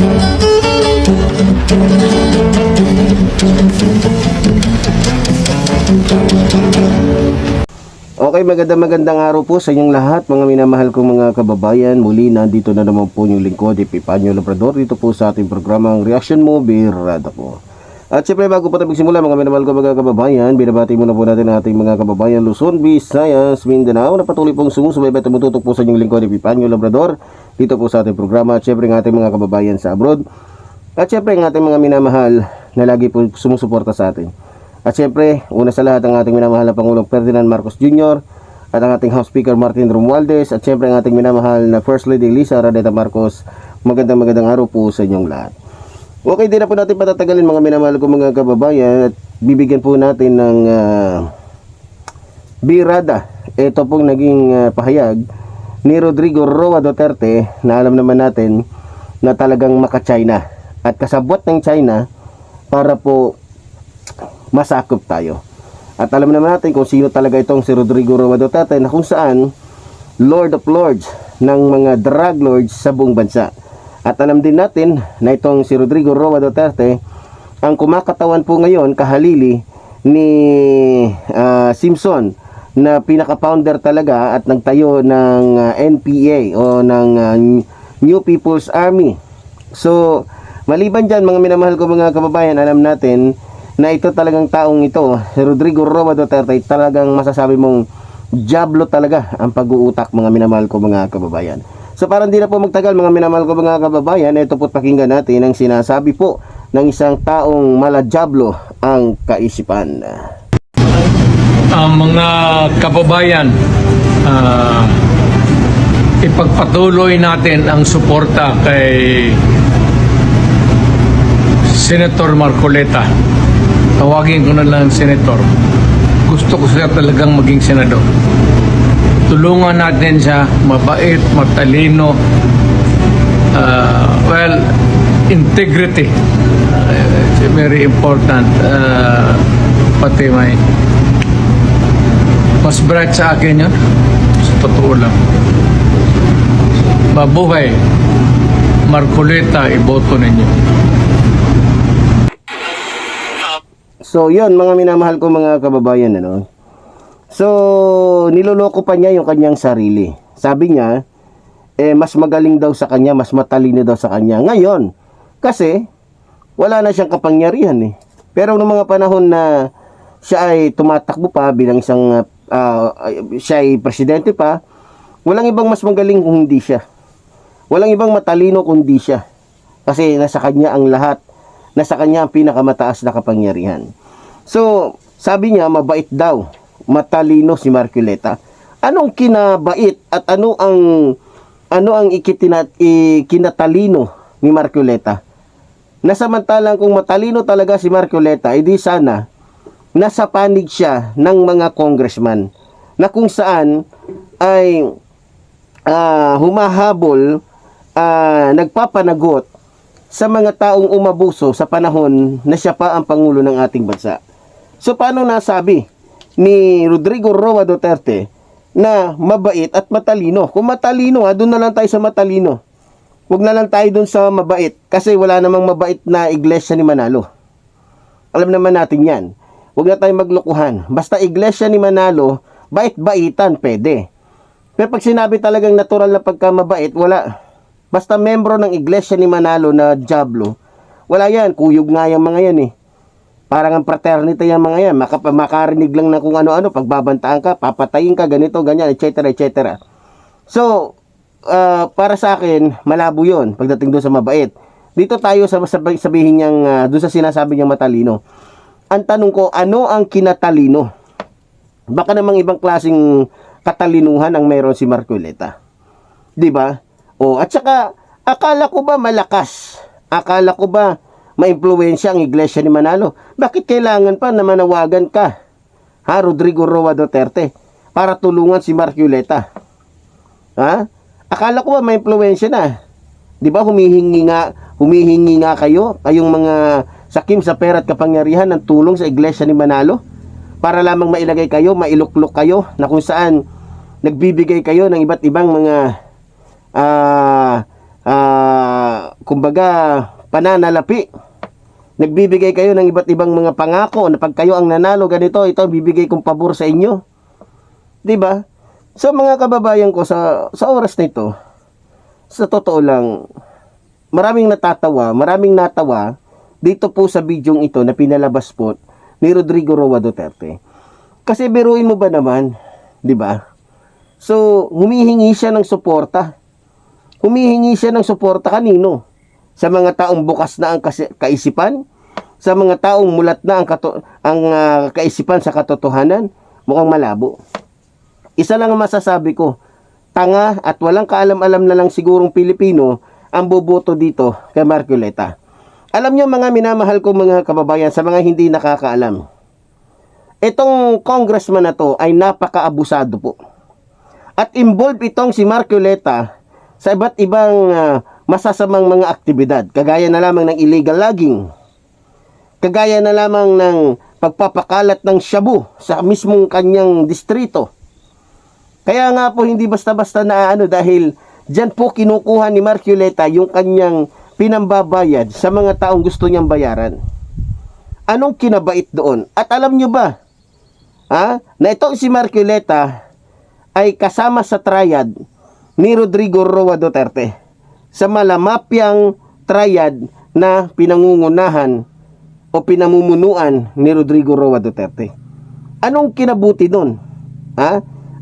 Okay, magandang araw po sa inyong lahat, mga minamahal kong mga kababayan. Muli, nandito na naman po yung lingkod, Epifanio Labrador, dito po sa ating programang Reaction Mo, Birada po. At syempre, bago po tayo magsimula, mga minamahal kong mga kababayan, binabati muna po natin ang ating mga kababayan Luzon, Visayas, Mindanao, na patuloy pong sumusubaybay at tumututok po sa inyong lingkod, Epifanio Labrador, dito po sa ating programa. At syempre, ang ating mga kababayan sa abroad. At syempre, ang ating mga minamahal na lagi po sumusuporta sa atin. At syempre, una sa lahat ang ating minamahal na Pangulong Ferdinand Marcos Jr. at ang ating House Speaker Martin Romualdez at syempre ang ating minamahal na First Lady Lisa Radeta Marcos. Magandang araw po sa inyong lahat. Okay, di na po natin patatagalin mga minamahal ko mga kababayan at bibigyan po natin ng birada. Ito pong naging pahayag ni Rodrigo Roa Duterte na alam naman natin na talagang maka-China at kasabwat ng China para po masakop tayo. At alam naman natin kung sino talaga itong si Rodrigo Roa Duterte, na kung saan Lord of Lords ng mga drug lords sa buong bansa. At alam din natin na itong si Rodrigo Roa Duterte ang kumakatawan po ngayon kahalili ni Simpson, na pinaka-founder talaga at nagtayo ng NPA o ng New People's Army. So maliban dyan mga minamahal ko mga kababayan, alam natin na ito talagang taong ito, si Rodrigo Roa Duterte, talagang masasabi mong diablo talaga ang pag-uutak mga minamahal ko mga kababayan. So para hindi na po magtagal mga minamahal ko mga kababayan, ito po pakinggan natin ang sinasabi po ng isang taong mala-diablo ang kaisipan. Mga kababayan, ipagpatuloy natin ang suporta kay Senator Marcoleta. Tawagin ko na lang senator. Gusto ko siya talagang maging senador. Tulungan natin siya, mabait, matalino, integrity. It's very important. Pati may mas bright sa akin yun. Sa totoo lang. Mabuhay. Marcoleta, iboto ninyo. So yun mga minamahal ko mga kababayan, ano. So niloloko pa niya yung kanyang sarili. Sabi niya mas magaling daw sa kanya, mas matalino daw sa kanya ngayon kasi wala na siyang kapangyarihan eh. Pero noong mga panahon na siya ay tumatakbo pa bilang isang siya ay presidente pa, walang ibang mas magaling kung hindi siya. Walang ibang matalino kundi siya. Kasi nasa kanya ang lahat. Nasa kanya ang pinakamataas na kapangyarihan. So, sabi niya, mabait daw, matalino si Marcoleta. Anong kinabait at ano ang ikinatalino ni Marcoleta? Nasamantalang kung matalino talaga si Marcoleta, edi sana nasa panig siya ng mga congressman na kung saan ay humahabol, nagpapanagot sa mga taong umabuso sa panahon na siya pa ang Pangulo ng ating bansa. So paano nasabi ni Rodrigo Roa Duterte na mabait at matalino? Kung matalino, doon na lang tayo sa matalino. Huwag na lang tayo doon sa mabait kasi wala namang mabait na iglesia ni Manalo. Alam naman natin yan. Huwag na tayong maglokohan. Basta iglesia ni Manalo, bait-baitan, pwede. Pero pag sinabi talagang natural na pagkamabait, wala. Basta membro ng iglesia ni Manalo na diablo, wala yan. Kuyog nga yung mga yan eh. Parang ang fraternity yung mga yan. Makarinig lang na kung ano-ano. Pagbabantaan ka, papatayin ka, ganito, ganyan, etc. etc. So, para sa akin, malabo yun pagdating doon sa mabait. Dito tayo sa sabihin niyang, doon sa sinasabi niyang matalino. Ang tanong ko, ano ang kinatalino? Baka namang ibang klaseng katalinuhan ang mayroon si Marcoleta. Diba? At saka, akala ko ba malakas? Akala ko ba maimpluwensya ang iglesia ni Manalo? Bakit kailangan pa na manawagan ka, Rodrigo Roa Duterte, para tulungan si Marcoleta? Akala ko ba maimpluwensya na? Di ba humihingi nga kayo, kayong mga sakim sa pera at kapangyarihan ng tulong sa iglesia ni Manalo? Para lamang mailagay kayo, mailuklok kayo, na kung saan nagbibigay kayo ng iba't ibang mga kumbaga, pananalapi. Nagbibigay kayo ng iba't ibang mga pangako na pag kayo ang nanalo ganito, ito bibigay kong pabor sa inyo. 'Di ba? So mga kababayan ko, sa oras na ito, sa totoo lang, maraming natawa dito po sa bidyong ito na pinalabas po ni Rodrigo Roa Duterte. Kasi biruin mo ba naman, 'di ba? So humihingi siya ng suporta. Humihingi siya ng suporta kanino? Sa mga taong bukas na ang kaisipan, sa mga taong mulat na ang kaisipan sa katotohanan, mukhang malabo. Isa lang ang masasabi ko, tanga at walang kaalam-alam na lang sigurong Pilipino ang boboto dito kay Marcoleta. Alam nyo mga minamahal ko mga kababayan, sa mga hindi nakakaalam, itong congressman na to ay napaka-abusado po. At involved itong si Marcoleta sa iba't ibang masasamang mga aktibidad, kagaya na lamang ng illegal logging, kagaya na lamang ng pagpapakalat ng shabu sa mismong kanyang distrito. Kaya nga po hindi basta-basta na dahil dyan po kinukuha ni Marcoleta yung kanyang pinambabayad sa mga taong gusto niyang bayaran. Anong kinabait doon? At alam nyo ba, na itong si Marcoleta ay kasama sa triad ni Rodrigo Roa Duterte, sa malamapyang triad na pinangungunahan o pinamumunuan ni Rodrigo Roa Duterte. Anong kinabuti doon?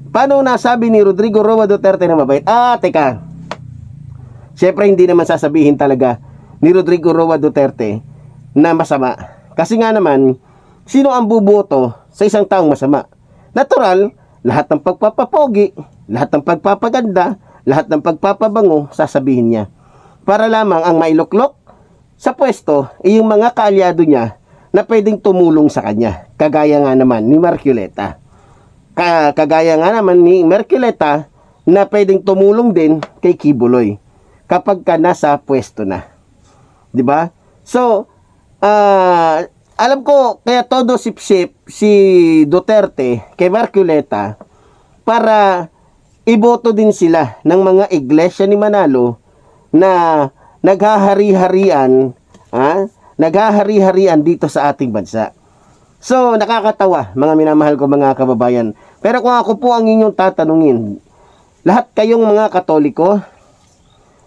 Paano nasabi ni Rodrigo Roa Duterte na mabait? Teka. Siyempre hindi naman sasabihin talaga ni Rodrigo Roa Duterte na masama. Kasi nga naman, sino ang buboto sa isang taong masama? Natural, lahat ng pagpapapogi, lahat ng pagpapaganda, lahat ng pagpapabango, sasabihin niya. Para lamang ang mailuklok sa pwesto ay yung mga kaalyado niya na pwedeng tumulong sa kanya. Kagaya nga naman ni Marcoleta. Kagaya nga naman ni Marcoleta na pwedeng tumulong din kay Kibuloy kapag ka nasa pwesto na. 'Di ba? So, alam ko kaya todo sip-sip si Duterte kay Marcoleta para iboto din sila ng mga iglesia ni Manalo na naghahari-harian dito sa ating bansa. So, nakakatawa, mga minamahal ko mga kababayan. Pero kung ako po ang inyong tatanungin, lahat kayong mga Katoliko,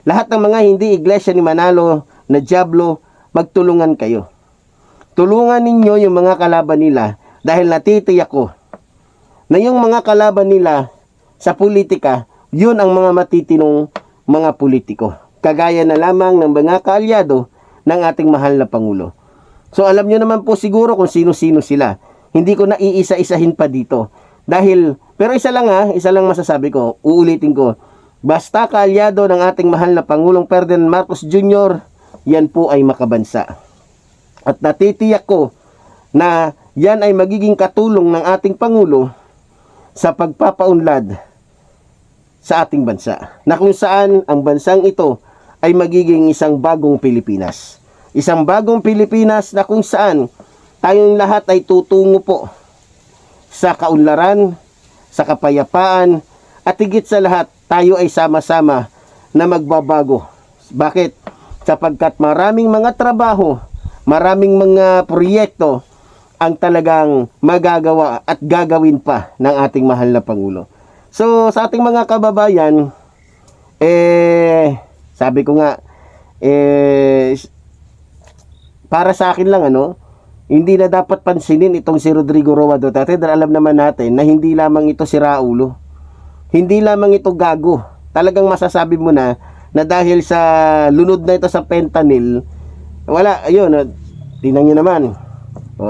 lahat ng mga hindi iglesia ni Manalo na diablo, magtulungan kayo. Tulungan ninyo yung mga kalaban nila dahil natitiyak ko na yung mga kalaban nila sa politika, yun ang mga matitinong mga politiko. Kagaya na lamang ng mga kaalyado ng ating mahal na Pangulo. So alam nyo naman po siguro kung sino-sino sila. Hindi ko na iisa-isahin pa dito. Pero isa lang masasabi ko, uulitin ko. Basta kaalyado ng ating mahal na Pangulong Ferdinand Marcos Jr., yan po ay makabansa. At natitiyak ko na yan ay magiging katulong ng ating Pangulo sa pagpapaunlad sa ating bansa, na kung saan ang bansang ito ay magiging isang bagong Pilipinas. Isang bagong Pilipinas na kung saan tayong lahat ay tutungo po sa kaunlaran, sa kapayapaan, at higit sa lahat, tayo ay sama-sama na magbabago. Bakit? Sapagkat maraming mga trabaho, maraming mga proyekto ang talagang magagawa at gagawin pa ng ating mahal na Pangulo. So, sa ating mga kababayan, sabi ko nga, para sa akin lang, hindi na dapat pansinin itong si Rodrigo Roa Duterte dahil alam naman natin na hindi lamang ito si Raulo. Hindi lamang ito gago. Talagang masasabi mo na dahil sa lunod na ito sa fentanyl, wala, ayun, tingnan nyo naman.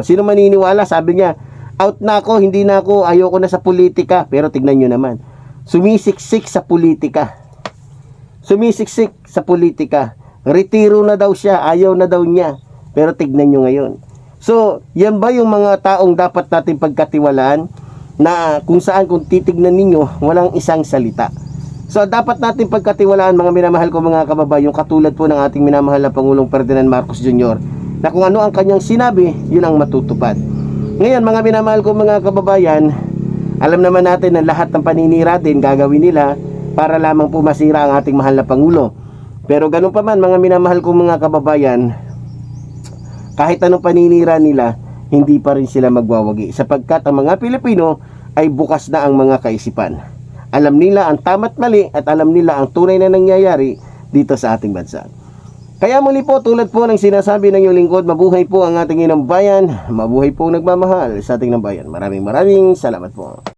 Sino maniniwala? Sabi niya, out na ako, hindi na ako, ayoko na sa politika. Pero tignan nyo naman, sumisiksik sa politika. Sumisiksik sa politika. Retiro na daw siya, ayaw na daw niya. Pero tignan nyo ngayon. So, yan ba yung mga taong dapat natin pagkatiwalaan na kung saan kung titignan ninyo, walang isang salita. So, dapat natin pagkatiwalaan mga minamahal ko mga kababayan, katulad po ng ating minamahal na Pangulong Ferdinand Marcos Jr. na kung ano ang kanyang sinabi, yun ang matutupad. Ngayon mga minamahal ko mga kababayan, alam naman natin na lahat ng paninira din gagawin nila para lamang po masira ang ating mahal na Pangulo. Pero ganun pa man mga minamahal kong mga kababayan, kahit anong paninira nila, hindi pa rin sila magwawagi sapagkat ang mga Pilipino ay bukas na ang mga kaisipan. Alam nila ang tama't mali at alam nila ang tunay na nangyayari dito sa ating bansa. Kaya muli po, tulad po ng sinasabi ng iyong lingkod, mabuhay po ang ating inang bayan, mabuhay po ang nagmamahal sa ating inang bayan. Maraming salamat po.